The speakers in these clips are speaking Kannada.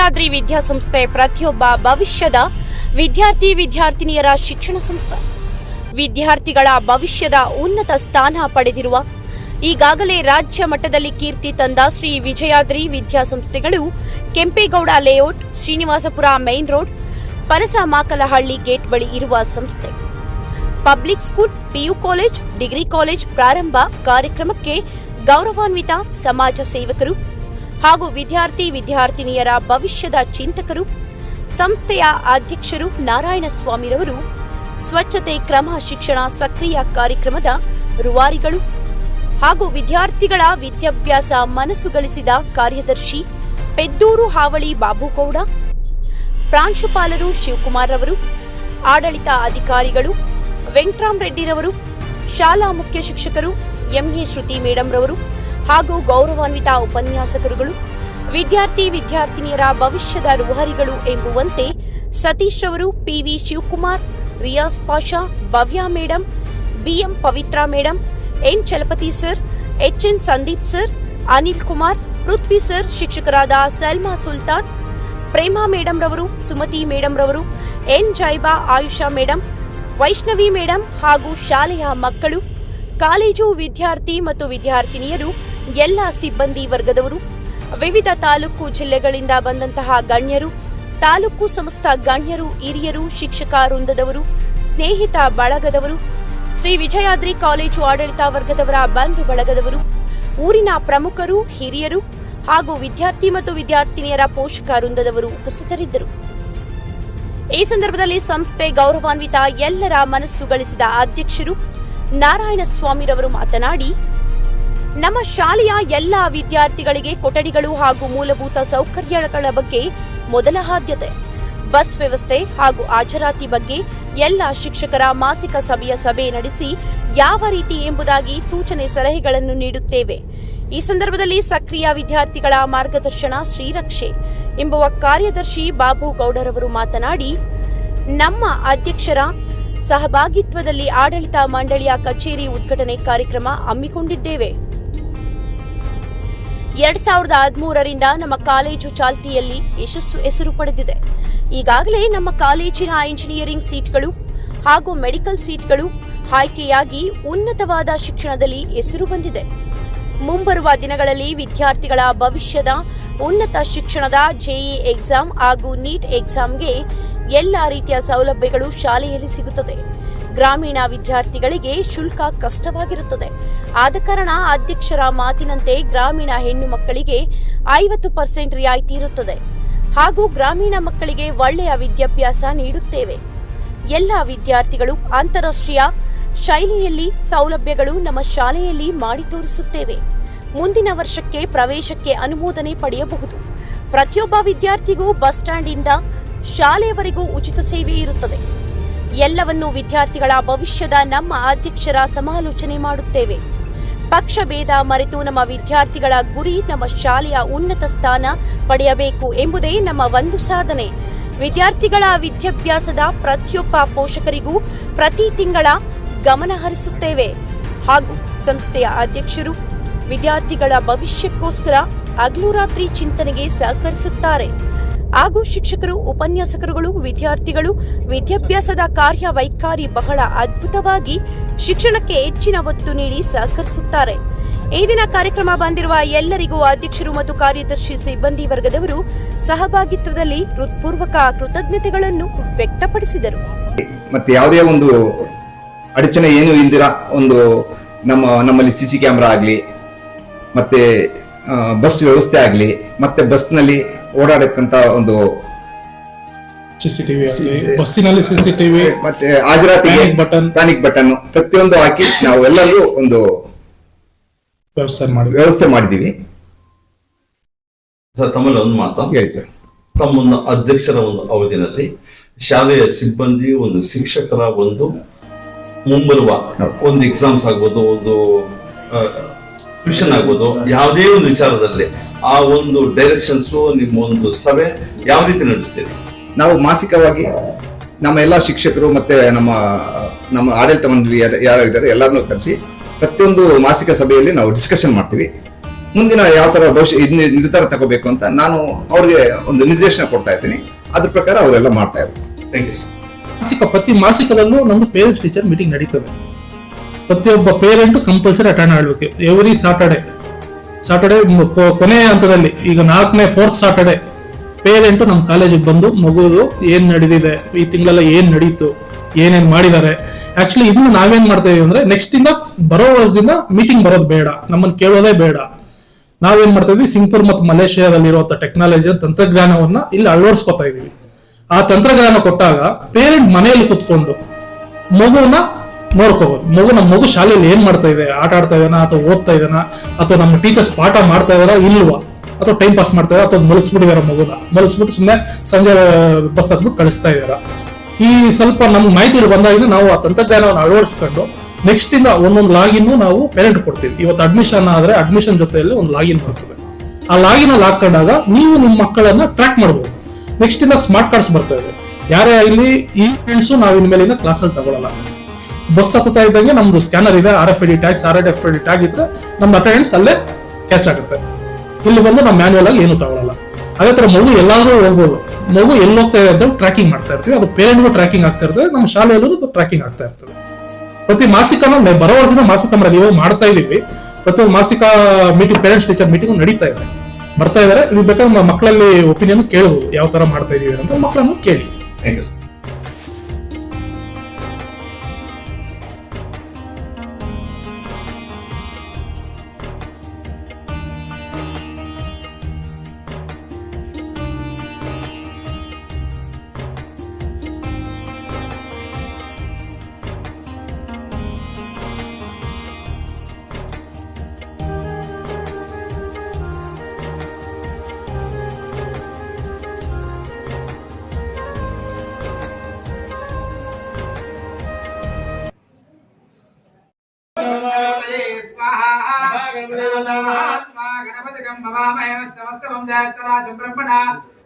ವಿಜಯಾದ್ರಿ ವಿದ್ಯಾಸಂಸ್ಥೆ ಪ್ರತಿಯೊಬ್ಬ ಭವಿಷ್ಯದ ವಿದ್ಯಾರ್ಥಿನಿಯರ ಶಿಕ್ಷಣ ಸಂಸ್ಥೆ. ವಿದ್ಯಾರ್ಥಿಗಳ ಭವಿಷ್ಯದ ಉನ್ನತ ಸ್ಥಾನ ಪಡೆದಿರುವ, ಈಗಾಗಲೇ ರಾಜ್ಯ ಮಟ್ಟದಲ್ಲಿ ಕೀರ್ತಿ ತಂದ ಶ್ರೀ ವಿಜಯಾದ್ರಿ ವಿದ್ಯಾಸಂಸ್ಥೆಗಳು Kempegowda layout, Srinivasapura main road, Parasamakalahalli gate ಬಳಿ ಇರುವ ಸಂಸ್ಥೆ. Public school, PU college, degree college ಪ್ರಾರಂಭ ಕಾರ್ಯಕ್ರಮಕ್ಕೆ ಗೌರವಾನ್ವಿತ ಸಮಾಜ ಸೇವಕರು ಹಾಗೂ ವಿದ್ಯಾರ್ಥಿನಿಯರ ಭವಿಷ್ಯದ ಚಿಂತಕರು, ಸಂಸ್ಥೆಯ ಅಧ್ಯಕ್ಷರು ನಾರಾಯಣಸ್ವಾಮಿರವರು, ಸ್ವಚ್ಛತೆ ಕ್ರಮ ಶಿಕ್ಷಣ ಸಕ್ರಿಯ ಕಾರ್ಯಕ್ರಮದ ರೂವಾರಿಗಳು ಹಾಗೂ ವಿದ್ಯಾರ್ಥಿಗಳ ವಿದ್ಯಾಭ್ಯಾಸ ಮನಸ್ಸು ಗಳಿಸಿದ ಕಾರ್ಯದರ್ಶಿ ಪೆದ್ದೂರು ಹಾವಳಿ ಬಾಬುಗೌಡ, ಪ್ರಾಂಶುಪಾಲರು ಶಿವಕುಮಾರ್ ರವರು, ಆಡಳಿತ ಅಧಿಕಾರಿಗಳು ವೆಂಕಟರಾಮ್ ರೆಡ್ಡಿರವರು, ಶಾಲಾ ಮುಖ್ಯ ಶಿಕ್ಷಕರು ಎಂಎ ಶ್ರುತಿ ಮೇಡಂ ರವರು ಹಾಗೂ ಗೌರವಾನ್ವಿತ ಉಪನ್ಯಾಸಕರುಗಳು, ವಿದ್ಯಾರ್ಥಿನಿಯರ ಭವಿಷ್ಯದ ರೂವಾರಿಗಳು ಎಂಬುವಂತೆ ಸತೀಶ್ ರವರು, PV Shivakumar, Riyaz Pasha, Bhavya madam, BM Pavithra madam, N Chalapathi sir, HN Sandeep sir, Anil Kumar, Prithvi sir, ಶಿಕ್ಷಕರಾದ ಸಲ್ಮಾ ಸುಲ್ತಾನ್, ಪ್ರೇಮಾ ಮೇಡಂ ರವರು, ಸುಮತಿ ಮೇಡಂ ರವರು, N Jaiba Ayesha madam, Vaishnavi madam ಹಾಗೂ ಶಾಲೆಯ ಮಕ್ಕಳು, ಕಾಲೇಜು ವಿದ್ಯಾರ್ಥಿ ಮತ್ತು ವಿದ್ಯಾರ್ಥಿನಿಯರು, ಎಲ್ಲ ಸಿಬ್ಬಂದಿ ವರ್ಗದವರು, ವಿವಿಧ ತಾಲೂಕು ಜಿಲ್ಲೆಗಳಿಂದ ಬಂದಂತಹ ಗಣ್ಯರು, ತಾಲೂಕು ಸಮಸ್ತ ಗಣ್ಯರು, ಹಿರಿಯರು, ಶಿಕ್ಷಕ ವೃಂದದವರು, ಸ್ನೇಹಿತ ಬಳಗದವರು, ಶ್ರೀ ವಿಜಯಾದ್ರಿ ಕಾಲೇಜು ಆಡಳಿತ ವರ್ಗದವರ ಬಂಧು ಬಳಗದವರು, ಊರಿನ ಪ್ರಮುಖರು, ಹಿರಿಯರು ಹಾಗೂ ವಿದ್ಯಾರ್ಥಿ ಮತ್ತು ವಿದ್ಯಾರ್ಥಿನಿಯರ ಪೋಷಕ ವೃಂದದವರು ಉಪಸ್ಥಿತರಿದ್ದರು. ಈ ಸಂದರ್ಭದಲ್ಲಿ ಸಂಸ್ಥೆ ಗೌರವಾನ್ವಿತ ಎಲ್ಲರ ಮನಸ್ಸು ಗಳಿಸಿದ ಅಧ್ಯಕ್ಷರು ನಾರಾಯಣಸ್ವಾಮಿರವರು ಮಾತನಾಡಿ, ನಮ್ಮ ಶಾಲೆಯ ಎಲ್ಲ ವಿದ್ಯಾರ್ಥಿಗಳಿಗೆ ಕೊಠಡಿಗಳು ಹಾಗೂ ಮೂಲಭೂತ ಸೌಕರ್ಯಗಳ ಬಗ್ಗೆ ಮೊದಲ ಆದ್ಯತೆ, ಬಸ್ ವ್ಯವಸ್ಥೆ ಹಾಗೂ ಹಾಜರಾತಿ ಬಗ್ಗೆ ಎಲ್ಲ ಶಿಕ್ಷಕರ ಮಾಸಿಕ ಸಭೆ ನಡೆಸಿ ಯಾವ ರೀತಿ ಎಂಬುದಾಗಿ ಸೂಚನೆ ಸಲಹೆಗಳನ್ನು ನೀಡುತ್ತೇವೆ. ಈ ಸಂದರ್ಭದಲ್ಲಿ ಸಕ್ರಿಯ ವಿದ್ಯಾರ್ಥಿಗಳ ಮಾರ್ಗದರ್ಶನ ಶ್ರೀರಕ್ಷೆ ಎಂಬುವ ಕಾರ್ಯದರ್ಶಿ ಬಾಬು ಗೌಡರವರು ಮಾತನಾಡಿ, ನಮ್ಮ ಅಧ್ಯಕ್ಷರ ಸಹಭಾಗಿತ್ವದಲ್ಲಿ ಆಡಳಿತ ಮಂಡಳಿಯ ಕಚೇರಿ ಉದ್ಘಾಟನೆ ಕಾರ್ಯಕ್ರಮ ಹಮ್ಮಿಕೊಂಡಿದ್ದೇವೆ. 2013ರಿಂದ ನಮ್ಮ ಕಾಲೇಜು ಚಾಲ್ತಿಯಲ್ಲಿ ಹೆಸರು ಪಡೆದಿದೆ. ಈಗಾಗಲೇ ನಮ್ಮ ಕಾಲೇಜಿನ ಇಂಜಿನಿಯರಿಂಗ್ ಸೀಟ್ಗಳು ಹಾಗೂ ಮೆಡಿಕಲ್ ಸೀಟ್ಗಳು ಆಯ್ಕೆಯಾಗಿ ಉನ್ನತವಾದ ಶಿಕ್ಷಣದಲ್ಲಿ ಹೆಸರು ಬಂದಿದೆ. ಮುಂಬರುವ ದಿನಗಳಲ್ಲಿ ವಿದ್ಯಾರ್ಥಿಗಳ ಭವಿಷ್ಯದ ಉನ್ನತ ಶಿಕ್ಷಣದ ಜೆಇ ಎಕ್ಸಾಮ್ ಹಾಗೂ ನೀಟ್ ಎಕ್ಸಾಮ್ಗೆ ಎಲ್ಲ ರೀತಿಯ ಸೌಲಭ್ಯಗಳು ಶಾಲೆಯಲ್ಲಿ ಸಿಗುತ್ತದೆ. ಗ್ರಾಮೀಣ ವಿದ್ಯಾರ್ಥಿಗಳಿಗೆ ಶುಲ್ಕ ಕಷ್ಟವಾಗಿರುತ್ತದೆ. ಆದ ಕಾರಣ ಅಧ್ಯಕ್ಷರ ಮಾತಿನಂತೆ ಗ್ರಾಮೀಣ ಹೆಣ್ಣು ಮಕ್ಕಳಿಗೆ 50% ರಿಯಾಯಿತಿ ಇರುತ್ತದೆ ಹಾಗೂ ಗ್ರಾಮೀಣ ಮಕ್ಕಳಿಗೆ ಒಳ್ಳೆಯ ವಿದ್ಯಾಭ್ಯಾಸ ನೀಡುತ್ತೇವೆ. ಎಲ್ಲ ವಿದ್ಯಾರ್ಥಿಗಳು ಅಂತಾರಾಷ್ಟ್ರೀಯ ಶೈಲಿಯಲ್ಲಿ ಸೌಲಭ್ಯಗಳು ನಮ್ಮ ಶಾಲೆಯಲ್ಲಿ ಮಾಡಿ ತೋರಿಸುತ್ತೇವೆ. ಮುಂದಿನ ವರ್ಷಕ್ಕೆ ಪ್ರವೇಶಕ್ಕೆ ಅನುಮೋದನೆ ಪಡೆಯಬಹುದು. ಪ್ರತಿಯೊಬ್ಬ ವಿದ್ಯಾರ್ಥಿಗೂ ಬಸ್ ಸ್ಟ್ಯಾಂಡ್ನಿಂದ ಶಾಲೆಯವರೆಗೂ ಉಚಿತ ಸೇವೆ ಇರುತ್ತದೆ. ಎಲ್ಲವನ್ನೂ ವಿದ್ಯಾರ್ಥಿಗಳ ಭವಿಷ್ಯದ ನಮ್ಮ ಅಧ್ಯಕ್ಷರ ಸಮಾಲೋಚನೆ ಮಾಡುತ್ತೇವೆ. ಪಕ್ಷ ಭೇದ ಮರೆತು ನಮ್ಮ ವಿದ್ಯಾರ್ಥಿಗಳ ಗುರಿ ನಮ್ಮ ಶಾಲೆಯ ಉನ್ನತ ಸ್ಥಾನ ಪಡೆಯಬೇಕು ಎಂಬುದೇ ನಮ್ಮ ಒಂದು ಸಾಧನೆ. ವಿದ್ಯಾರ್ಥಿಗಳ ವಿದ್ಯಾಭ್ಯಾಸದ ಪ್ರತಿಯೊಬ್ಬ ಪೋಷಕರಿಗೂ ಪ್ರತಿ ತಿಂಗಳ ಗಮನ ಹರಿಸುತ್ತೇವೆ ಹಾಗೂ ಸಂಸ್ಥೆಯ ಅಧ್ಯಕ್ಷರು ವಿದ್ಯಾರ್ಥಿಗಳ ಭವಿಷ್ಯಕ್ಕೋಸ್ಕರ ಹಗಲು ರಾತ್ರಿ ಚಿಂತನೆಗೆ ಸಹಕರಿಸುತ್ತಾರೆ ಹಾಗೂ ಶಿಕ್ಷಕರು, ಉಪನ್ಯಾಸಕರುಗಳು, ವಿದ್ಯಾರ್ಥಿಗಳು ವಿದ್ಯಾಭ್ಯಾಸದ ಕಾರ್ಯವೈಖರಿ ಬಹಳ ಅದ್ಭುತವಾಗಿ ಶಿಕ್ಷಣಕ್ಕೆ ಹೆಚ್ಚಿನ ಒತ್ತು ನೀಡಿ ಸಹಕರಿಸುತ್ತಾರೆ. ಈ ದಿನ ಕಾರ್ಯಕ್ರಮ ಬಂದಿರುವ ಎಲ್ಲರಿಗೂ ಅಧ್ಯಕ್ಷರು ಮತ್ತು ಕಾರ್ಯದರ್ಶಿ ಸಿಬ್ಬಂದಿ ವರ್ಗದವರು ಸಹಭಾಗಿತ್ವದಲ್ಲಿ ಹೃತ್ಪೂರ್ವಕ ಕೃತಜ್ಞತೆಗಳನ್ನು ವ್ಯಕ್ತಪಡಿಸಿದರು. ಮತ್ತೆ ಯಾವುದೇ ಒಂದು ಅಡಚಣೆ ಏನು ಇಲ್ದಿರ ಒಂದು ನಮ್ಮಲ್ಲಿ ಸಿಸಿ ಕ್ಯಾಮೆರಾ ಆಗಲಿ, ಮತ್ತೆ ಬಸ್ ವ್ಯವಸ್ಥೆ ಆಗಲಿ, ಮತ್ತೆ ಬಸ್ನಲ್ಲಿ ಓಡಾಡಕ್ಕಂತ ಒಂದು ಬಸ್ಸಿನಲ್ಲಿ ಸಿಸಿಟಿವಿ ಮತ್ತೆ ಹಾಜರಾತಿಗೆ ಪ್ಯಾನಿಕ್ ಬಟನ್ ಪ್ರತಿಯೊಂದು ಹಾಕಿ ನಾವು ಎಲ್ಲರೂ ಒಂದು ವ್ಯವಸ್ಥೆ ಮಾಡಿದೀವಿ. ತಮ್ಮಲ್ಲಿ ಒಂದು ಮಾತು ಹೇಳ್ತೇವೆ. ತಮ್ಮ ಅಧ್ಯಕ್ಷರ ಒಂದು ಅವಧಿನಲ್ಲಿ ಶಾಲೆಯ ಸಿಬ್ಬಂದಿ, ಒಂದು ಶಿಕ್ಷಕರ ಒಂದು ಮುಂಬರುವ ಒಂದು ಎಕ್ಸಾಮ್ಸ್ ಆಗ್ಬೋದು, ಒಂದು ಟ್ಯೂಷನ್ ಆಗ್ಬೋದು, ಯಾವುದೇ ಒಂದು ವಿಚಾರದಲ್ಲಿ ಆ ಒಂದು ಡೈರೆಕ್ಷನ್ಸ್ ನಿಮ್ಮ ಒಂದು ಸಭೆ ಯಾವ ರೀತಿ ನಡೆಸ್ತೀವಿ? ನಾವು ಮಾಸಿಕವಾಗಿ ನಮ್ಮ ಎಲ್ಲ ಶಿಕ್ಷಕರು ಮತ್ತೆ ನಮ್ಮ ಆಡಳಿತ ಮಂಡಳಿ ಯಾರಿದ್ದಾರೆ ಎಲ್ಲರನ್ನೂ ಕರೆಸಿ ಪ್ರತಿಯೊಂದು ಮಾಸಿಕ ಸಭೆಯಲ್ಲಿ ನಾವು ಡಿಸ್ಕಷನ್ ಮಾಡ್ತೀವಿ. ಮುಂದಿನ ಯಾವ ತರ ಭವಿಷ್ಯ ನಿರ್ಧಾರ ತಗೋಬೇಕು ಅಂತ ನಾನು ಅವ್ರಿಗೆ ಒಂದು ನಿರ್ದೇಶನ ಕೊಡ್ತಾ ಇದ್ದೀನಿ. ಅದ್ರ ಪ್ರಕಾರ ಅವರೆಲ್ಲ ಮಾಡ್ತಾ ಇರ್ತಾರೆ. Thank you sir. ಪ್ರತಿ ಮಾಸಿಕದಲ್ಲೂ ನಮ್ದು ಪೇರೆಂಟ್ಸ್ ಟೀಚರ್ ಮೀಟಿಂಗ್ ನಡೀತದೆ. ಪ್ರತಿಯೊಬ್ಬ ಪೇರೆಂಟ್ ಕಂಪಲ್ಸರಿ ಅಟೆಂಡ್ ಮಾಡಬೇಕು. ಎವ್ರಿ ಸಾಟರ್ಡೆ ಕೊನೆಯ ಹಂತದಲ್ಲಿ, ಈಗ 4th ಸಾಟರ್ಡೆ ಪೇರೆಂಟ್ ನಮ್ಮ ಕಾಲೇಜಿಗೆ ಬಂದು ಮಗುದು ಏನ್ ನಡೆದಿದೆ, ಈ ತಿಂಗಳೆಲ್ಲ ಏನ್ ನಡೀತು, ಏನೇನ್ ಮಾಡಿದ್ದಾರೆ. ಆಕ್ಚುಲಿ ಇದನ್ನ ನಾವೇನ್ ಮಾಡ್ತಾ ಇದೀವಿ ಅಂದ್ರೆ, ನೆಕ್ಸ್ಟ್ ಇಂದ ಬರೋ ವರ್ಷದಿಂದ ಮೀಟಿಂಗ್ ಬರೋದು ಬೇಡ, ನಮ್ಮನ್ನ ಕೇಳೋದೇ ಬೇಡ. ನಾವೇನ್ ಮಾಡ್ತಾ ಇದೀವಿ, ಸಿಂಗಪುರ್ ಮತ್ತು ಮಲೇಷಿಯಾದಲ್ಲಿರುವಂತ ಟೆಕ್ನಾಲಜಿ ತಂತ್ರಜ್ಞಾನವನ್ನ ಇಲ್ಲಿ ಅಳವಡಿಸ್ಕೊತಾ ಇದೀವಿ. ಆ ತಂತ್ರಜ್ಞಾನ ಕೊಟ್ಟಾಗ ಪೇರೆಂಟ್ ಮನೆಯಲ್ಲಿ ಕುತ್ಕೊಂಡು ಮಗುವನ್ನ ನೋಡ್ಕೋಬಹುದು. ಮಗು ಶಾಲೆಯಲ್ಲಿ ಏನ್ ಮಾಡ್ತಾ ಇದೆ, ಆಟ ಆಡ್ತಾ ಇದಾನ ಅಥವಾ ಓದ್ತಾ ಇದಾನ, ಅಥವಾ ನಮ್ಮ ಟೀಚರ್ಸ್ ಪಾಠ ಮಾಡ್ತಾ ಇದಾರ ಇಲ್ವಾ, ಅಥವಾ ಟೈಮ್ ಪಾಸ್ ಮಾಡ್ತಾ ಇದಾರ, ಅಥವಾ ಮಲಗಿಸ್ಬಿಟ್ಟಿದಾರ ಮಲಗಿಸ್ಬಿಟ್ಟು ಸುಮ್ಮನೆ ಸಂಜೆ ಬಸ್ ಹತ್ಬಿಟ್ಟು ಕಳಿಸ್ತಾ ಇದಾರ. ಈ ಸ್ವಲ್ಪ ನಮ್ಗೆ ಮಾಹಿತಿ ಬಂದಾಗ ನಾವು ಆ ತಂತ್ರಜ್ಞಾನವನ್ನು ಅಳವಡಿಸ್ಕೊಂಡು ನೆಕ್ಸ್ಟ್ ಇಂದ ಒಂದೊಂದು ಲಾಗಿನ್ ನಾವು ಪೇರೆಂಟ್ ಕೊಡ್ತೀವಿ. ಇವತ್ತು ಅಡ್ಮಿಷನ್ ಆದ್ರೆ ಅಡ್ಮಿಷನ್ ಜೊತೆಯಲ್ಲಿ ಒಂದು ಲಾಗಿನ್ ಬರ್ತದೆ. ಆ ಲಾಗಿನ್ ಅಲ್ಲಿ ಹಾಕೊಂಡಾಗ ನೀವು ನಿಮ್ಮ ಮಕ್ಕಳನ್ನ ಟ್ರ್ಯಾಕ್ ಮಾಡಬಹುದು. ನೆಕ್ಸ್ಟ್ ಇಂದ ಸ್ಮಾರ್ಟ್ ಕಾರ್ಡ್ಸ್ ಬರ್ತಾ ಇದೆ. ಯಾರೇ ಇಲ್ಲಿ ಈ ಫ್ರೆಂಡ್ಸು ನಾವು ಇನ್ಮೇಲಿಂದ ಕ್ಲಾಸಲ್ಲಿ ತಗೊಳ್ಳಲ್ಲ. ಬಸ್ ಹತ್ತುತ್ತಾ ಇದ್ದಂಗೆ ನಮ್ದು ಸ್ಕ್ಯಾನರ್ ಇದೆ, RFID ಟ್ಯಾಗ್ಸ್, RFID ಟ್ಯಾಗ್ ಇದ್ರೆ ನಮ್ಮ ಅಟೆಂಡೆನ್ಸ್ ಅಲ್ಲೇ ಕ್ಯಾಚ್ ಆಗುತ್ತೆ. ಇಲ್ಲಿ ಬಂದು ನಾವು ಮ್ಯಾನ್ಯಲ್ ಆಗಿ ಏನು ತಗೊಳ್ಳಲ್ಲ. ಅದೇ ತರ ಮಗು ಎಲ್ಲಾದ್ರೂ ಹೋಗ್ಬೋದು, ಮಗು ಎಲ್ಲಿ ಹೋಗ್ತಾ ಇದೆ ಅಂತ ಟ್ರ್ಯಾಕಿಂಗ್ ಮಾಡ್ತಾ ಇರ್ತೀವಿ. ಅದು ಪೇರೆಂಟ್ಗೂ ಟ್ರ್ಯಾಕಿಂಗ್ ಆಗ್ತಾ ಇರ್ತದೆ, ನಮ್ಮ ಶಾಲೆಯಲ್ಲೂ ಟ್ರ್ಯಾಕಿಂಗ್ ಆಗ್ತಾ ಇರ್ತದೆ. ಪ್ರತಿ ಮಾಸಿಕನ ಬರೋ ವರ್ಷದ ಮಾಸಿಕ ನೀವು ಮಾಡ್ತಾ ಇದೀವಿ. ಪ್ರತಿಯೊಂದು ಮಾಸಿಕ ಮೀಟಿಂಗ್, ಪೇರೆಂಟ್ಸ್ ಟೀಚರ್ ಮೀಟಿಂಗ್ ನಡೀತಾ ಇದೆ, ಬರ್ತಾ ಇದಾರೆ. ನೀವು ಬೇಕಾದ್ರೆ ಮಕ್ಕಳಲ್ಲಿ ಒಪಿನಿಯನ್ ಕೇಳಬಹುದು, ಯಾವ ತರ ಮಾಡ್ತಾ ಇದೀವಿ ಅಂತ ಮಕ್ಕಳನ್ನು ಕೇಳಿ. Thank you sir.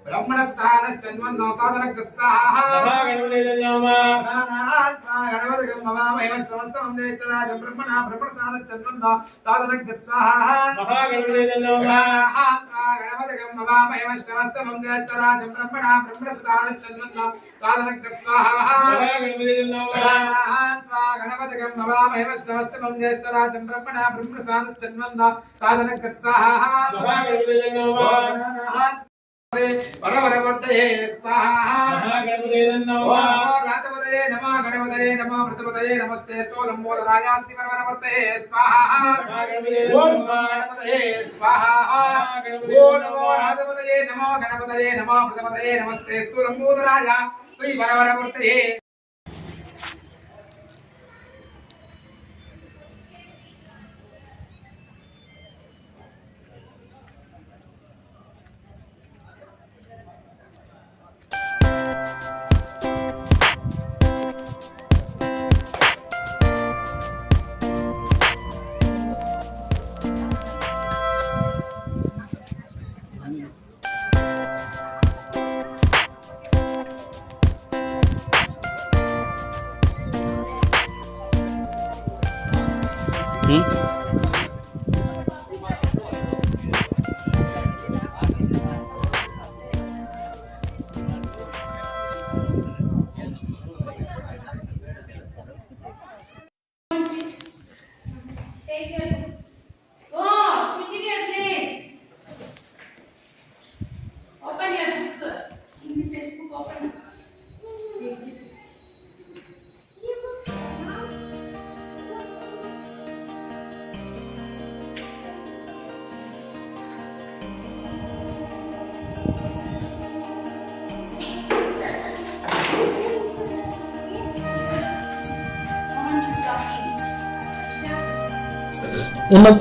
ब्रह्मणस्थानश्चन्वन्नो साधनः स्वाहा गणपतिगं भवामहे समस्तमं ज्येष्ठराजं ब्रह्मणा ब्रह्मणस्थानश्चन्वन्नो साधनः स्वाहा गणपतिगं भवामहे समस्तमं ज्येष्ठराजं ब्रह्मणा ब्रह्मणस्थानश्चन्वन्नो साधनः स्वाहा गणपतिगं भवामहे समस्तमं ज्येष्ठराजं ब्रह्मणा ब्रह्मणस्थानश्चन्वन्नो साधनः स्वाहा वरवरवर्तये स्वाहा गणपतये नमः रातपतये नमः गणपतये नमः प्रतपतये नमस्ते स्तोलंबोधरायास्ति वरवरवर्तये स्वाहा ओम गणपतये स्वाहा ओम नमो रातपतये नमः गणपतये नमः प्रतपतये नमस्ते स्तोलंबोधराय श्री वरवरवर्तये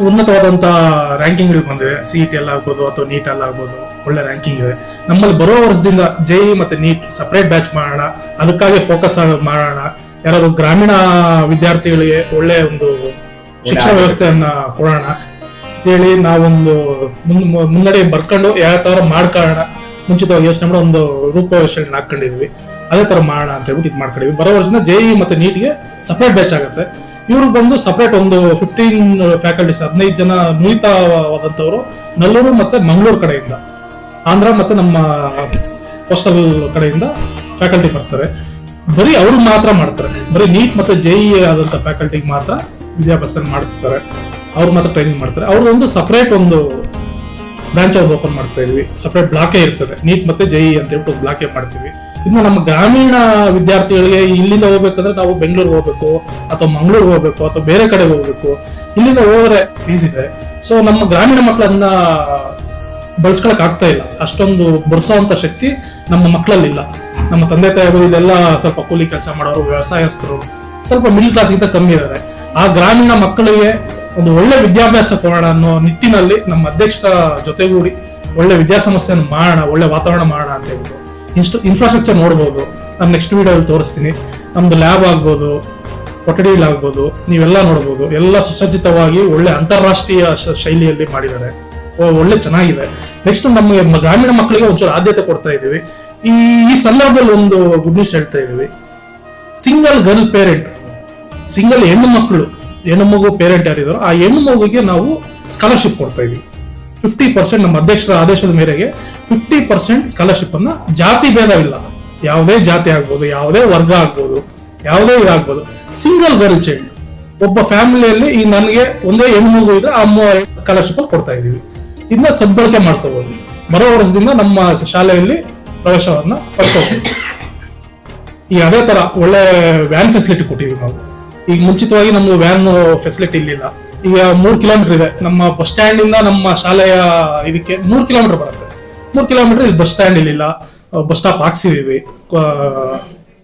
ಉನ್ನತವಾದಂತ ರ್ಯಾಂಕಿಂಗ್ ಬಂದಿದೆ. CET ಎಲ್ಲ ಆಗ್ಬೋದು ಅಥವಾ ನೀಟ್ ಎಲ್ಲ ಆಗ್ಬೋದು, ಒಳ್ಳೆ ರ್ಯಾಂಕಿಂಗ್ ಇದೆ. ನಮ್ಮಲ್ಲಿ ಬರೋ ವರ್ಷದಿಂದ JEE ಮತ್ತೆ ನೀಟ್ ಸಪರೇಟ್ ಬ್ಯಾಚ್ ಮಾಡೋಣ, ಅದಕ್ಕಾಗಿ ಫೋಕಸ್ ಮಾಡೋಣ. ಯಾರಾದ್ರು ಗ್ರಾಮೀಣ ವಿದ್ಯಾರ್ಥಿಗಳಿಗೆ ಒಳ್ಳೆ ಒಂದು ಶಿಕ್ಷಣ ವ್ಯವಸ್ಥೆಯನ್ನ ಕೊಡೋಣ ಹೇಳಿ ನಾವೊಂದು ಮುನ್ನಡೆ ಬರ್ಕೊಂಡು ಯಾವ ತರ ಮಾಡ್ಕೊಳ್ಳೋಣ ಮುಂಚಿತವಾಗಿ ಯೋಚನೆ ಮಾಡೋ ಒಂದು ರೂಪರೇಷೆ ಹಾಕೊಂಡಿದ್ವಿ. ಅದೇ ತರ ಮಾಡೋಣ ಅಂತ ಹೇಳ್ಬಿಟ್ಟು ಇದು ಮಾಡ್ಕೊಂಡಿವಿ. ಬರೋ ವರ್ಷದಿಂದ JEE ಮತ್ತೆ ನೀಟ್ಗೆ ಸಪರೇಟ್ ಬ್ಯಾಚ್ ಆಗುತ್ತೆ. ಇವ್ರಿಗೆ ಬಂದು ಸಪರೇಟ್ ಒಂದು 15 ಫ್ಯಾಕಲ್ಟೀಸ್, 15 ಜನ ನುರಿತವಾದಂಥವ್ರು ನಲ್ಲೂರು ಮತ್ತೆ ಮಂಗಳೂರು ಕಡೆಯಿಂದ, ಆಂಧ್ರ ಮತ್ತೆ ನಮ್ಮ ಪೋಸ್ಟಲ್ ಕಡೆಯಿಂದ ಫ್ಯಾಕಲ್ಟಿ ಬರ್ತಾರೆ. ಬರೀ ಅವ್ರು ಮಾತ್ರ ಮಾಡ್ತಾರೆ, ಬರೀ ನೀಟ್ ಮತ್ತೆ JEE ಆದಂತ ಫ್ಯಾಕಲ್ಟಿಗೆ ಮಾತ್ರ ವಿದ್ಯಾಭ್ಯಾಸ ಮಾಡಿಸ್ತಾರೆ, ಅವ್ರು ಮಾತ್ರ ಟ್ರೈನಿಂಗ್ ಮಾಡ್ತಾರೆ. ಅವ್ರು ಒಂದು ಸಪರೇಟ್ ಒಂದು ಬ್ರಾಂಚ್ ಅವ್ರು ಓಪನ್ ಮಾಡ್ತಾ ಇದೀವಿ. ಸಪರೇಟ್ ಬ್ಲಾಕೇ ಇರ್ತದೆ, ನೀಟ್ ಮತ್ತೆ JEE ಅಂತ ಹೇಳ್ಬಿಟ್ಟು ಬ್ಲಾಕೇ ಮಾಡ್ತೀವಿ. ಇನ್ನು ನಮ್ಮ ಗ್ರಾಮೀಣ ವಿದ್ಯಾರ್ಥಿಗಳಿಗೆ ಇಲ್ಲಿಂದ ಹೋಗ್ಬೇಕಂದ್ರೆ ನಾವು ಬೆಂಗಳೂರು ಹೋಗ್ಬೇಕು ಅಥವಾ ಮಂಗಳೂರು ಹೋಗ್ಬೇಕು ಅಥವಾ ಬೇರೆ ಕಡೆ ಹೋಗ್ಬೇಕು. ಇಲ್ಲಿಂದ ಹೋದ್ರೆ ಫೀಸ್ ಇದೆ. ಸೊ ನಮ್ಮ ಗ್ರಾಮೀಣ ಮಕ್ಕಳನ್ನ ಬಳಸ್ಕೊಳಕ್ ಆಗ್ತಾ ಇಲ್ಲ. ಅಷ್ಟೊಂದು ಬಡಿಸೋಂತ ಶಕ್ತಿ ನಮ್ಮ ಮಕ್ಕಳಲ್ಲಿಲ್ಲ. ನಮ್ಮ ತಂದೆ ತಾಯಿಗಳು ಇದೆಲ್ಲ ಸ್ವಲ್ಪ ಕೂಲಿ ಕೆಲಸ ಮಾಡೋರು, ವ್ಯವಸಾಯಸ್ಥರು, ಸ್ವಲ್ಪ ಮಿಡಿಲ್ ಕ್ಲಾಸ್ ಗಿಂತ ಕಮ್ಮಿ ಇದ್ದಾರೆ. ಆ ಗ್ರಾಮೀಣ ಮಕ್ಕಳಿಗೆ ಒಂದು ಒಳ್ಳೆ ವಿದ್ಯಾಭ್ಯಾಸ ಕೊಡೋಣ ಅನ್ನೋ ನಿಟ್ಟಿನಲ್ಲಿ ನಮ್ಮ ಅಧ್ಯಕ್ಷರ ಜೊತೆಗೂಡಿ ಒಳ್ಳೆ ವಿದ್ಯಾಸಂಸ್ಥೆಯನ್ನು ಮಾಡೋಣ, ಒಳ್ಳೆ ವಾತಾವರಣ ಮಾಡೋಣ ಅಂತ ಹೇಳ್ಬಿಟ್ಟು ಇನ್ಫ್ರಾಸ್ಟ್ರಕ್ಚರ್ ನೋಡ್ಬೋದು. ನಾನು ನೆಕ್ಸ್ಟ್ ವಿಡಿಯೋದಲ್ಲಿ ತೋರಿಸ್ತೀನಿ. ನಮ್ದು ಲ್ಯಾಬ್ ಆಗ್ಬೋದು, ಕೊಠಡಿಗಳಾಗ್ಬೋದು, ನೀವೆಲ್ಲ ನೋಡ್ಬೋದು. ಎಲ್ಲ ಸುಸಜ್ಜಿತವಾಗಿ ಒಳ್ಳೆ ಅಂತಾರಾಷ್ಟ್ರೀಯ ಶೈಲಿಯಲ್ಲಿ ಮಾಡಿದ್ದಾರೆ, ಒಳ್ಳೆ ಚೆನ್ನಾಗಿದೆ. ನೆಕ್ಸ್ಟ್ ನಮ್ಮ ಗ್ರಾಮೀಣ ಮಕ್ಕಳಿಗೆ ಒಂಚೂರು ಆದ್ಯತೆ ಕೊಡ್ತಾ ಇದೀವಿ. ಈ ಸಂದರ್ಭದಲ್ಲಿ ಒಂದು ಗುಡ್ ನ್ಯೂಸ್ ಹೇಳ್ತಾ ಇದೀವಿ. ಸಿಂಗಲ್ ಗರ್ಲ್ ಪೇರೆಂಟ್, ಸಿಂಗಲ್ ಹೆಣ್ಣು ಮಗು ಪೇರೆಂಟ್ ಯಾರಿದಾರೋ ಆ ಹೆಣ್ಣು ಮಗುಗೆ ನಾವು ಸ್ಕಾಲರ್ಶಿಪ್ ಕೊಡ್ತಾ ಇದೀವಿ. 50% ನಮ್ಮ ಅಧ್ಯಕ್ಷರ ಆದೇಶದ ಮೇರೆಗೆ 50% ಸ್ಕಾಲರ್ಶಿಪ್ ಅನ್ನ, ಜಾತಿ ಭೇದವಿಲ್ಲ, ಯಾವುದೇ ಜಾತಿ ಆಗ್ಬೋದು, ಯಾವುದೇ ವರ್ಗ ಆಗ್ಬೋದು, ಯಾವುದೇ ಇದಾಗ್ಬೋದು, ಸಿಂಗಲ್ ಗರ್ಲ್ ಚೈಲ್ಡ್ ಒಬ್ಬ ಫ್ಯಾಮಿಲಿಯಲ್ಲಿ ಈಗ ನನಗೆ ಒಂದೇ ಹೆಣ್ಣು ಮಗು ಇದ್ರೆ ಆ ಸ್ಕಾಲರ್ಶಿಪ್ ಅಲ್ಲಿ ಕೊಡ್ತಾ ಇದೀವಿ. ಇದನ್ನ ಸದ್ಬಳಕೆ ಮಾಡ್ಕೋಬಹುದು. ಬರೋ ವರ್ಷದಿಂದ ನಮ್ಮ ಶಾಲೆಯಲ್ಲಿ ಪ್ರವೇಶವನ್ನ ಪಡ್ಕೋಬಹುದು. ಈಗ ಅದೇ ತರ ಒಳ್ಳೆ ವ್ಯಾನ್ ಫೆಸಿಲಿಟಿ ಕೊಟ್ಟಿದ್ದೀವಿ ನಾವು. ಈಗ ಮುಂಚಿತವಾಗಿ ನಮ್ದು ವ್ಯಾನ್ ಫೆಸಿಲಿಟಿ ಇಲ್ಲಿಲ್ಲ. ಈಗ 3 ಕಿಲೋಮೀಟರ್ ಇದೆ ನಮ್ಮ ಬಸ್ ಸ್ಟ್ಯಾಂಡ್ ಇಂದ ನಮ್ಮ ಶಾಲೆಯ ಇದಕ್ಕೆ 3 ಕಿಲೋಮೀಟರ್ ಬರುತ್ತೆ. 3 ಕಿಲೋಮೀಟರ್ ಇಲ್ಲಿ ಬಸ್ ಸ್ಟ್ಯಾಂಡ್ ಇಲ್ಲಿಲ್ಲ. ಬಸ್ ಸ್ಟಾಪ್ ಹಾಕ್ಸಿದೀವಿ.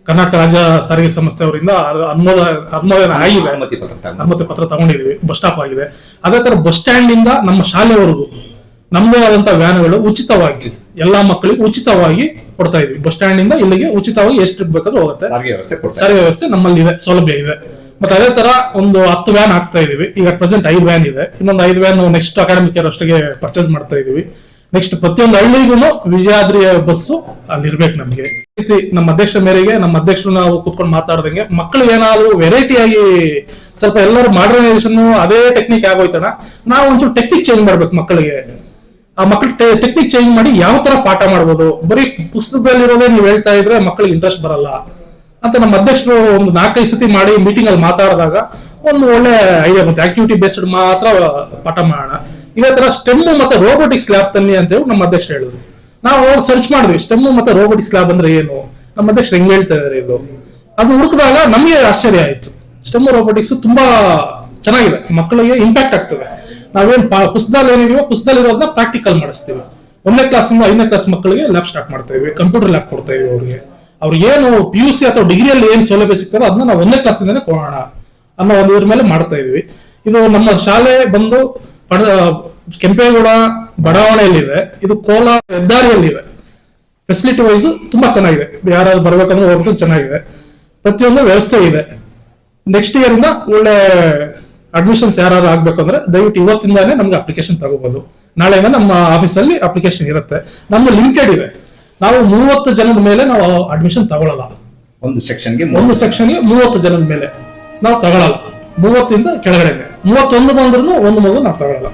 ಕರ್ನಾಟಕ ರಾಜ್ಯ ಸಾರಿಗೆ ಸಂಸ್ಥೆ ಅವರಿಂದ ಅನುಮೋದನೆ ಆಗಿದೆ, ಅನುಮತಿ ಪತ್ರ ತಗೊಂಡಿದೀವಿ. ಬಸ್ ಸ್ಟಾಪ್ ಆಗಿದೆ. ಅದೇ ತರ ಬಸ್ ಸ್ಟ್ಯಾಂಡ್ ಇಂದ ನಮ್ಮ ಶಾಲೆವರೆಗೂ ನಮ್ದೇ ಆದಂತ ವ್ಯಾನ್ಗಳು ಉಚಿತವಾಗಿ ಎಲ್ಲಾ ಮಕ್ಕಳಿಗೆ ಉಚಿತವಾಗಿ ಕೊಡ್ತಾ ಇದೀವಿ. ಬಸ್ ಸ್ಟ್ಯಾಂಡ್ ಇಂದ ಇಲ್ಲಿಗೆ ಉಚಿತವಾಗಿ ಎಷ್ಟು ಬೇಕಾದ್ರೂ ಹೋಗುತ್ತೆ. ಸಾರಿಗೆ ವ್ಯವಸ್ಥೆ ನಮ್ಮಲ್ಲಿ ಇದೆ, ಸೌಲಭ್ಯ ಇದೆ. ಮತ್ತೆ ಅದೇ ತರ ಒಂದು 10 ವ್ಯಾನ್ ಹಾಕ್ತಾ ಇದೀವಿ. ಈಗ ಪ್ರೆಸೆಂಟ್ 5 ವ್ಯಾನ್ ಇದೆ. ಇನ್ನೊಂದು 5 ವ್ಯಾನ್ ನೆಕ್ಸ್ಟ್ ಅಕಾಡೆಮಿಕ್ ಇಯರ್ ಅಷ್ಟಿಗೆ ಪರ್ಚೇಸ್ ಮಾಡ್ತಾ ಇದೀವಿ. ನೆಕ್ಸ್ಟ್ ಪ್ರತಿಯೊಂದು ಹಳ್ಳಿಗೂ ವಿಜಯಾದ್ರಿ ಬಸ್ಸು ಅಲ್ಲಿ ಇರ್ಬೇಕು ನಮ್ಗೆ. ನಮ್ಮ ಅಧ್ಯಕ್ಷರ ಮೇರೆಗೆ ನಮ್ಮ ಅಧ್ಯಕ್ಷರು ನಾವು ಕೂತ್ಕೊಂಡು ಮಾತಾಡ್ದಂಗೆ ಮಕ್ಕಳಿಗೆ ಏನಾದ್ರು ವೆರೈಟಿ ಆಗಿ ಸ್ವಲ್ಪ ಎಲ್ಲರೂ ಮಾಡರ್ನೈಸೇಷನ್ ಅದೇ ಟೆಕ್ನಿಕ್ ಆಗೋಯ್ತಾನ, ನಾವು ಒಂಚೂರು ಟೆಕ್ನಿಕ್ ಚೇಂಜ್ ಮಾಡ್ಬೇಕು ಮಕ್ಕಳಿಗೆ. ಆ ಮಕ್ಕಳು ಟೆಕ್ನಿಕ್ ಚೇಂಜ್ ಮಾಡಿ ಯಾವ ತರ ಪಾಠ ಮಾಡ್ಬೋದು. ಬರೀ ಪುಸ್ತಕದಲ್ಲಿರೋದೇ ನೀವು ಹೇಳ್ತಾ ಇದ್ರೆ ಮಕ್ಕಳಿಗೆ ಇಂಟ್ರೆಸ್ಟ್ ಬರಲ್ಲ ಅಂತ ನಮ್ಮ ಅಧ್ಯಕ್ಷರು ಒಂದು 4-5 ಸತಿ ಮಾಡಿ ಮೀಟಿಂಗ್ ಅಲ್ಲಿ ಮಾತಾಡಿದಾಗ ಒಂದು ಒಳ್ಳೆ ಐಡಿಯಾ ಬಂತು. ಆಕ್ಟಿವಿಟಿ ಬೇಸ್ಡ್ ಮಾತ್ರ ಪಾಠ ಮಾಡೋಣ. ಇದೇ ತರ ಸ್ಟೆಮ್ ಮತ್ತೆ ರೋಬೋಟಿಕ್ಸ್ ಲ್ಯಾಬ್ ತನ್ನಿ ಅಂತ ಹೇಳಿ ನಮ್ಮ ಅಧ್ಯಕ್ಷರು ಹೇಳಿದ್ರು. ನಾವು ಸರ್ಚ್ ಮಾಡಿದ್ವಿ ಸ್ಟೆಮ್ ಮತ್ತೆ ರೋಬೋಟಿಕ್ಸ್ ಲ್ಯಾಬ್ ಅಂದ್ರೆ ಏನು, ನಮ್ಮ ಅಧ್ಯಕ್ಷರು ಹೆಂಗ್ ಹೇಳ್ತಾ ಇದಾರೆ ಇದು. ಅದನ್ನ ಹುಡುಕಿದಾಗ ನಮಗೆ ಆಶ್ಚರ್ಯ ಆಯ್ತು. ಸ್ಟೆಮ್ ರೋಬೋಟಿಕ್ಸ್ ತುಂಬಾ ಚೆನ್ನಾಗಿದೆ, ಮಕ್ಕಳಿಗೆ ಇಂಪ್ಯಾಕ್ಟ್ ಆಗ್ತದೆ. ನಾವೇನ್ ಪುಸ್ತಕದಲ್ಲಿ ಏನಿದೆಯೋ ಪುಸ್ತಕದಲ್ಲಿ ಇರೋದನ್ನ ಪ್ರಾಕ್ಟಿಕಲ್ ಮಾಡಿಸ್ತೀವಿ. 1ನೇ ಕ್ಲಾಸಿಂದ 5ನೇ ಕ್ಲಾಸ್ ಮಕ್ಕಳಿಗೆ ಲ್ಯಾಬ್ ಸ್ಟಾರ್ಟ್ ಮಾಡ್ತಾ ಇದ್ವಿ, ಕಂಪ್ಯೂಟರ್ ಲ್ಯಾಬ್ ಕೊಡ್ತಾ ಇದ್ವಿ. ಅವ್ರಿಗೆ ಏನು PUC ಅಥವಾ ಡಿಗ್ರಿಯಲ್ಲಿ ಏನ್ ಸೌಲಭ್ಯ ಸಿಗ್ತಾರೋ ಅದನ್ನ ನಾವು 1ನೇ ಕ್ಲಾಸಿಂದಾನೆ ಕೊಡೋಣ ಅನ್ನೋ ಒಂದು ಇದ್ರ ಮೇಲೆ ಮಾಡ್ತಾ ಇದೀವಿ. ಇದು ನಮ್ಮ ಶಾಲೆ ಬಂದು ಕೆಂಪೇಗೌಡ ಬಡಾವಣೆಯಲ್ಲಿದೆ. ಇದು ಕೋಲಾರ ಹೆದ್ದಾರಿಯಲ್ಲಿದೆ. ಫೆಸಿಲಿಟಿ ವೈಸ್ ತುಂಬಾ ಚೆನ್ನಾಗಿದೆ. ಯಾರಾದ್ರೂ ಬರ್ಬೇಕಂದ್ರೆ ಹೋಗ್ಬೇಕು, ಚೆನ್ನಾಗಿದೆ. ಪ್ರತಿಯೊಂದು ವ್ಯವಸ್ಥೆ ಇದೆ. ನೆಕ್ಸ್ಟ್ ಇಯರ್ ಇಂದ ಒಳ್ಳೆ ಅಡ್ಮಿಷನ್ಸ್ ಯಾರು ಆಗ್ಬೇಕಂದ್ರೆ ದಯವಿಟ್ಟು ಇವತ್ತಿಂದಾನೇ ನಮ್ಗೆ ಅಪ್ಲಿಕೇಶನ್ ತಗೋಬಹುದು. ನಾಳೆಯಿಂದ ನಮ್ಮ ಆಫೀಸಲ್ಲಿ ಅಪ್ಲಿಕೇಶನ್ ಇರುತ್ತೆ. ನಮ್ದು ಲಿಮಿಟೆಡ್ ಇದೆ. ನಾವು 30 ಜನದ ಮೇಲೆ ನಾವು ಅಡ್ಮಿಷನ್ ತಗೊಳ್ಳಲ್ಲ. ಒಂದು ಸೆಕ್ಷನ್ಗೆ 30 ಜನದ ಮೇಲೆ ನಾವು ತಗೊಳ್ಳಲ್ಲ. 30ಇಂದ ಕೆಳಗಡೆ 31 ಬಂದ್ರು ಒಂದು ಮಗು ನಾವು ತಗೊಳ್ಳಲ್ಲ.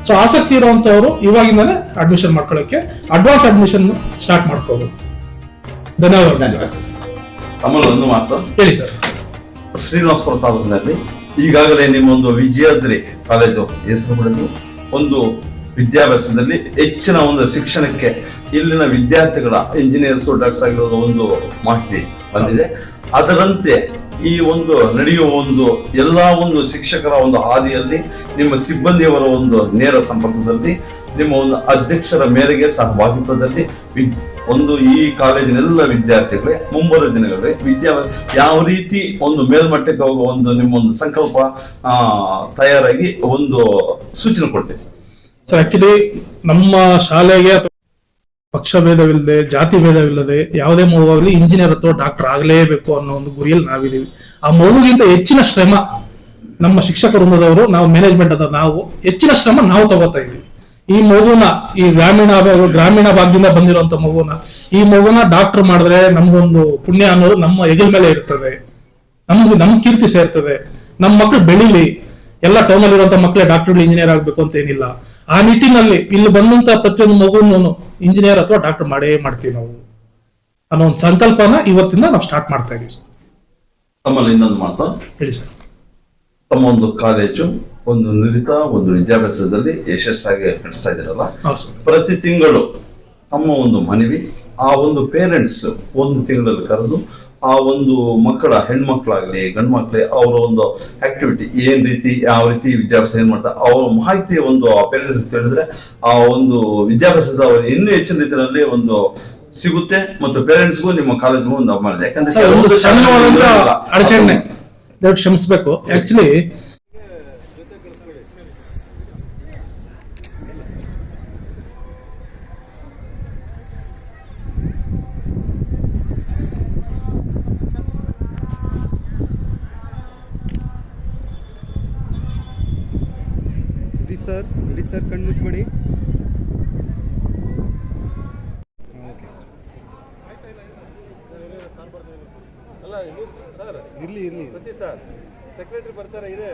ಸೊ ಆಸಕ್ತಿ ಇರುವಂತವರು ಇವಾಗಿಂದಾನೇ ಅಡ್ಮಿಷನ್ ಮಾಡ್ಕೊಳ್ಳೋಕೆ ಅಡ್ವಾನ್ಸ್ ಅಡ್ಮಿಷನ್ ಸ್ಟಾರ್ಟ್ ಮಾಡ್ಕೋಬಹುದು. ಧನ್ಯವಾದ. ಆಮೇಲೆ ಒಂದು ಮಾತು ಹೇಳಿ ಸರ್. ಶ್ರೀನಿವಾಸಪುರ ತಾಲೂಕಿನಲ್ಲಿ ಈಗಾಗಲೇ ನಿಮ್ಮ ಒಂದು ವಿಜಯಾದ್ರಿ ಕಾಲೇಜು ಹೆಸರು ಪಡೆದು ಒಂದು ವಿದ್ಯಾಭ್ಯಾಸದಲ್ಲಿ ಹೆಚ್ಚಿನ ಒಂದು ಶಿಕ್ಷಣಕ್ಕೆ ಇಲ್ಲಿನ ವಿದ್ಯಾರ್ಥಿಗಳ ಇಂಜಿನಿಯರ್ಸ್ ಡಾಕ್ಟರ್ಸ್ ಆಗಿರೋದು ಒಂದು ಮಾಹಿತಿ ಬಂದಿದೆ. ಅದರಂತೆ ಈ ಒಂದು ನಡೆಯುವ ಒಂದು ಎಲ್ಲಾ ಒಂದು ಶಿಕ್ಷಕರ ಒಂದು ಹಾದಿಯಲ್ಲಿ ನಿಮ್ಮ ಸಿಬ್ಬಂದಿಯವರ ಒಂದು ನೇರ ಸಂಪರ್ಕದಲ್ಲಿ ನಿಮ್ಮ ಒಂದು ಅಧ್ಯಕ್ಷರ ಮೇರೆಗೆ ಸಹಭಾಗಿತ್ವದಲ್ಲಿ ಒಂದು ಈ ಕಾಲೇಜಿನ ಎಲ್ಲ ವಿದ್ಯಾರ್ಥಿಗಳೇ ಮುಂಬರುವ ದಿನಗಳಲ್ಲಿ ವಿದ್ಯಾಭ್ಯಾಸ ಯಾವ ರೀತಿ ಒಂದು ಮೇಲ್ಮಟ್ಟಕ್ಕೆ ಹೋಗುವ ಒಂದು ನಿಮ್ಮ ಒಂದು ಸಂಕಲ್ಪ ತಯಾರಾಗಿ ಒಂದು ಸೂಚನೆ ಕೊಡ್ತೀವಿ. ಸರ್ ಆಕ್ಚುಲಿ ನಮ್ಮ ಶಾಲೆಗೆ ಪಕ್ಷ ಭೇದವಿಲ್ಲದೆ ಜಾತಿ ಭೇದವಿಲ್ಲದೆ ಯಾವುದೇ ಮಗುವಾಗಲಿ ಇಂಜಿನಿಯರ್ ಅಥವಾ ಡಾಕ್ಟರ್ ಆಗಲೇಬೇಕು ಅನ್ನೋ ಒಂದು ಗುರಿಯಲ್ಲಿ ನಾವಿದ್ದೀವಿ. ಆ ಮಗುಗಿಂತ ಹೆಚ್ಚಿನ ಶ್ರಮ ನಮ್ಮ ಶಿಕ್ಷಕ ವೃಂದದವರು, ನಾವು ಮ್ಯಾನೇಜ್ಮೆಂಟ್ ಅದ ನಾವು ಹೆಚ್ಚಿನ ಶ್ರಮ ನಾವು ತಗೋತಾ ಇದ್ದೀವಿ. ಈ ಮಗುನ ಈ ಗ್ರಾಮೀಣ ಭಾಗದಿಂದ ಬಂದಿರುವಂತ ಈ ಮಗುನ ಡಾಕ್ಟರ್ ಮಾಡಿದ್ರೆ ನಮ್ಗೊಂದು ಪುಣ್ಯ ಅನ್ನೋದು ನಮ್ಮ ಹೆಗಲ ಮೇಲೆ ಇರ್ತದೆ, ನಮ್ ಕೀರ್ತಿ ಸೇರ್ತದೆ. ನಮ್ಮ ಮಕ್ಳು ಬೆಳಿಲಿ, ಎಲ್ಲ ಟೌನ್ ಅಲ್ಲಿ ಇರುವಂತ ಮಕ್ಕಳೇ ಡಾಕ್ಟರ್ ಇಂಜಿನಿಯರ್ ಆಗ್ಬೇಕು ಅಂತ ಏನಿಲ್ಲ. ಆ ನಿಟ್ಟಿನಲ್ಲಿ ಇಲ್ಲಿ ಬಂದಂತ ಪ್ರತಿಯೊಂದು ಮಗುನು ಇಂಜಿನಿಯರ್ ಅಥವಾ ಡಾಕ್ಟರ್ ಮಾಡೇ ಮಾಡ್ತೀವಿ ನಾವು ಅನ್ನೋ ಒಂದು ಸಂಕಲ್ಪನ ಇವತ್ತಿಂದ ನಾವು ಸ್ಟಾರ್ಟ್ ಮಾಡ್ತಾ ಇದೀವಿ ಸರ್. ತಮ್ಮಲ್ಲಿ ಇನ್ನೊಂದು ಮಾತು ಹೇಳಿ ಸರ್. ತಮ್ಮ ಒಂದು ಕಾಲೇಜು ಒಂದು ನುರಿತ ಒಂದು ವಿದ್ಯಾಭ್ಯಾಸದಲ್ಲಿ ಯಶಸ್ಸಾಗಿ ನಡೆಸ್ತಾ ಇದ್ದೀರಲ್ಲ, ಪ್ರತಿ ತಿಂಗಳು ತಮ್ಮ ಒಂದು ಮನವಿ ಆ ಒಂದು ಪೇರೆಂಟ್ಸ್ ಒಂದು ತಿಂಗಳಲ್ಲಿ ಕರೆದು ಆ ಒಂದು ಮಕ್ಕಳ ಹೆಣ್ಮಕ್ಳಾಗ್ಲಿ ಗಂಡು ಮಕ್ಳೇ ಅವರ ಒಂದು ಆಕ್ಟಿವಿಟಿ ಏನ್ ರೀತಿ ಯಾವ ರೀತಿ ವಿದ್ಯಾಭ್ಯಾಸ ಏನ್ ಮಾಡ್ತಾರೆ ಅವ್ರ ಮಾಹಿತಿ ಒಂದು ಆ ಪೇರೆಂಟ್ಸ್ ತಿಳಿದ್ರೆ ಆ ಒಂದು ವಿದ್ಯಾಭ್ಯಾಸದ ಅವರು ಇನ್ನೂ ಹೆಚ್ಚಿನ ರೀತಿಯಲ್ಲಿ ಒಂದು ಸಿಗುತ್ತೆ ಮತ್ತು ಪೇರೆಂಟ್ಸ್ಗೂ ನಿಮ್ಮ ಕಾಲೇಜ್ಗೂ ಒಂದು ಅಭಿಮಾನ ಇದೆ. ಯಾಕಂದ್ರೆ ಅಡಚಣೆ ಕ್ಷಮಿಸ್ಬೇಕು. ಆಕ್ಚುಲಿ ಸರ್ ಕಣ್ಣು ಮುಚ್ಬೇಡಿ. ಇರ್ಲಿ ಸರ್, ಸೆಕ್ರೆಟರಿ ಬರ್ತಾರೆ ಇದೆ.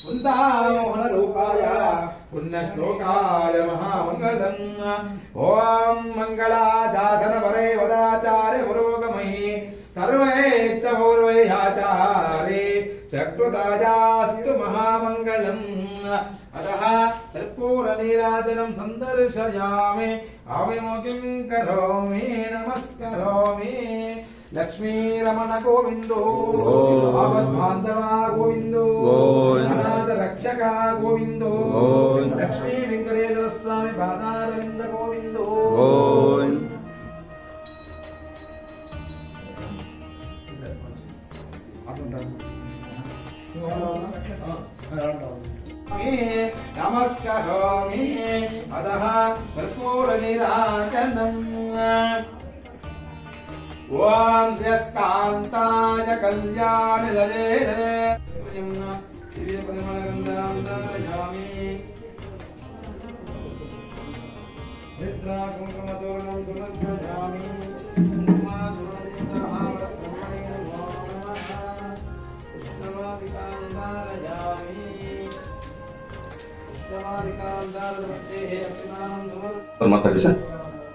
ವೃಂದಾವನ ರೂಪಾಯ ಪುಣ್ಯ ಶ್ಲೋಕಾಯ ಮಹಾಮಂಗಳಂ. ಓಂ ಮಂಗಳಾಜಾಸನ ವರೇ ವದಾಚಾರ್ಯ ಪುರೋಗಮೈ ಸರ್ವೇಚ್ಚ ಪೌರ್ವೈಯಾಚಾರೇ ಚಕ್ರುತಾಜಾಸ್ತು ಮಹಾಮಂಗಳಂ. ಅತಃ ಕರ್ಪೂರ ನೀರಾಜನಂ ಸಂದರ್ಶಯಾಮಿ ಅವಿಮುಖಿಂ ಕರೋಮಿ ನಮಸ್ಕರೋಮಿ. ಲಕ್ಷ್ಮೀ ರಮಣ ಗೋವಿಂದೋ ಬಾಂಧವ ಗೋವಿಂದೋ ಅನಾಥ ರಕ್ಷಕ ಗೋವಿಂದೋ ಲಕ್ಷ್ಮೀ ವೆಂಕಟೇಶ್ವರ ಸ್ವಾಮಿ ಪಾದಾರವಿಂದ ಗೋವಿಂದೋ. ನಮಸ್ಕರೋಮಿ ಅತಃ ಕರ್ಪೂರ ನೀರಾಜನಂ. ಓಂ ಶ್ರೇಯಸ್ಕಾಂತಾಯ ಕಲ್ಯಾಣ ಪರಿಮಳಗಂಧಾಮಿ ಕುಂಕುಮತೋರಣಂ ಸುನರ್ಭಜಾಮಿ. ಮಾತಾಡಿ ಸರ್.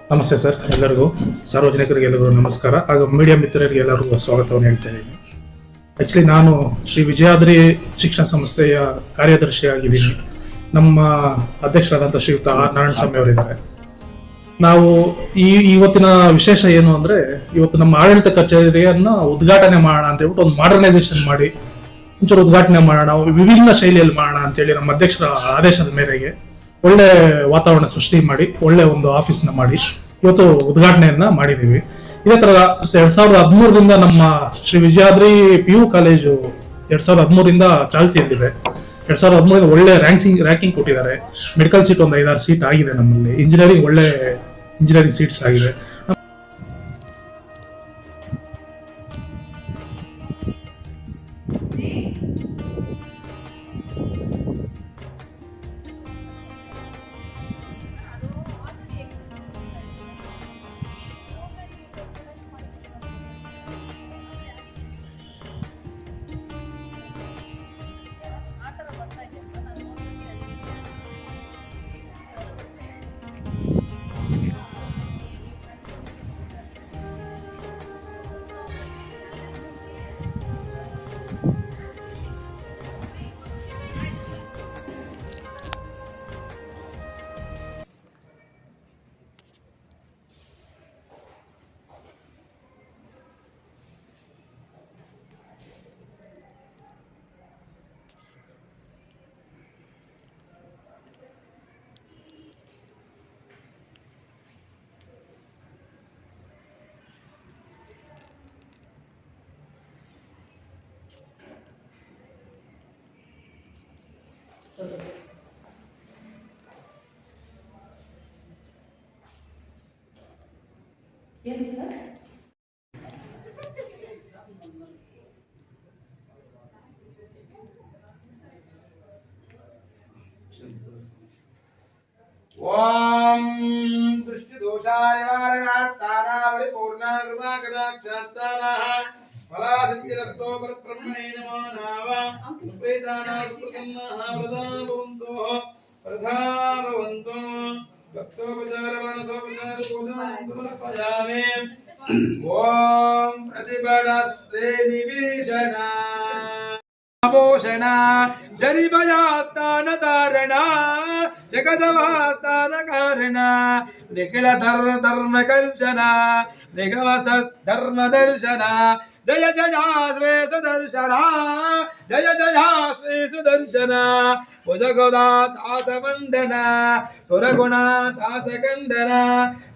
ನಮಸ್ತೆ ಸರ್, ಎಲ್ಲರಿಗೂ ಸಾರ್ವಜನಿಕರಿಗೆ ಎಲ್ಲರಿಗೂ ನಮಸ್ಕಾರ. ಹಾಗೂ ಮೀಡಿಯಾ ಮಿತ್ರರಿಗೆ ಎಲ್ಲರಿಗೂ ಸ್ವಾಗತವನ್ನು ಹೇಳ್ತಾ ಇದ್ದೀನಿ. ಆ್ಯಕ್ಚುಲಿ ನಾನು ಶ್ರೀ ವಿಜಯಾದ್ರಿ ಶಿಕ್ಷಣ ಸಂಸ್ಥೆಯ ಕಾರ್ಯದರ್ಶಿಯಾಗಿದ್ದೀನಿ. ನಮ್ಮ ಅಧ್ಯಕ್ಷರಾದಂಥ ಶ್ರೀಯುತ ಆರ್ ನಾರಾಯಣಸ್ವಾಮಿ ಅವರಿದ್ದಾರೆ. ನಾವು ಇವತ್ತಿನ ವಿಶೇಷ ಏನು ಅಂದರೆ, ಇವತ್ತು ನಮ್ಮ ಆಡಳಿತ ಕಚೇರಿಯನ್ನು ಉದ್ಘಾಟನೆ ಮಾಡೋಣ ಅಂತ ಹೇಳ್ಬಿಟ್ಟು ಒಂದು ಮಾಡರ್ನೈಸೇಷನ್ ಮಾಡಿ ಒಂಚೂರು ಉದ್ಘಾಟನೆ ಮಾಡೋಣ, ವಿಭಿನ್ನ ಶೈಲಿಯಲ್ಲಿ ಮಾಡೋಣ ಅಂತೇಳಿ ನಮ್ಮ ಅಧ್ಯಕ್ಷರ ಆದೇಶದ ಮೇರೆಗೆ ಒಳ್ಳೆ ವಾತಾವರಣ ಸೃಷ್ಟಿ ಮಾಡಿ ಒಳ್ಳೆ ಒಂದು ಆಫೀಸ್ನ ಮಾಡಿ ಇವತ್ತು ಉದ್ಘಾಟನೆಯನ್ನ ಮಾಡಿದ್ದೀವಿ. ಇದೇ ತರ 2013ರಿಂದ ನಮ್ಮ ಶ್ರೀ ವಿಜಯಾದ್ರಿ PU ಕಾಲೇಜು 2013ರಿಂದ ಚಾಲ್ತಿಯಲ್ಲಿದೆ. 2013 ಒಳ್ಳೆ ರ್ಯಾಂಕಿಂಗ್ ಕೊಟ್ಟಿದ್ದಾರೆ. ಮೆಡಿಕಲ್ ಸೀಟ್ ಒಂದು 5-6 ಸೀಟ್ ಆಗಿದೆ ನಮ್ಮಲ್ಲಿ. ಇಂಜಿನಿಯರಿಂಗ್ ಒಳ್ಳೆ ಇಂಜಿನಿಯರಿಂಗ್ ಸೀಟ್ಸ್ ಆಗಿದೆ. ಏನು ಸರ್? ఓం దృష్టి దోషాయ నివారణార్థానావళి పూర్ణాకృపాకటాక్షార్థానాః ఫలాసిద్ధిరస్తో పరబ్రహ్మణే నమో నామ ఉపేదానాః ప్రసన్నాః ప్రదాభవంతో ప్రధాభవంతో భక్తోపచార మనసోపచార పూజాం సమర్పయామి ఓం ప్రతిపద శ్రేణి విషణ భూషణ జరిభయాస్థాన ధారణ జగదవాస్థాన కారణ నిఖిల ధర్మకర్షణ నిగమ సద్ధర్మ దర్శన జయ జయ శ్రీ సుదర్శన జయ జయ శ్రీ సుదర్శన భుజగోదాస మండన సురగుణ దాస ఖండన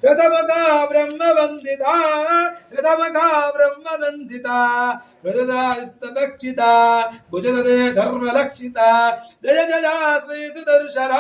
శతముఖ బ్రహ్మ వందిత శతముఖ బ్రహ్మ నందిత హృదయస్తక్షిత భుజదే ధర్మలక్షిత జయ జయ శ్రీ సుదర్శన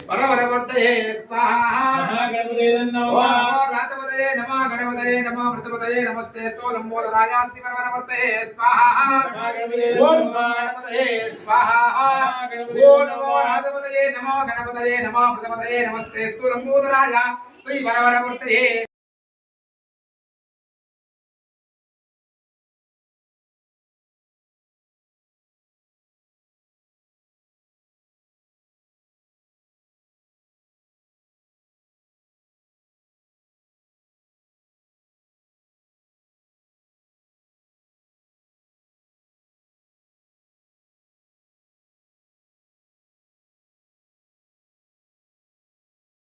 వరవరవర్తయే స్వాహా రాతవదయే నమః గణపతయే నమః ప్రతిపదయే నమస్తే లంబోదరాయాసి వరవరవర్తయే స్వాహా ఓం గణపతయే స్వాహా ఓం నమో రాతవదయే నమః గణపతయే నమః ప్రతిపదయే నమస్తే లంబోదరాయ శ్రీ వరవరవర్తయే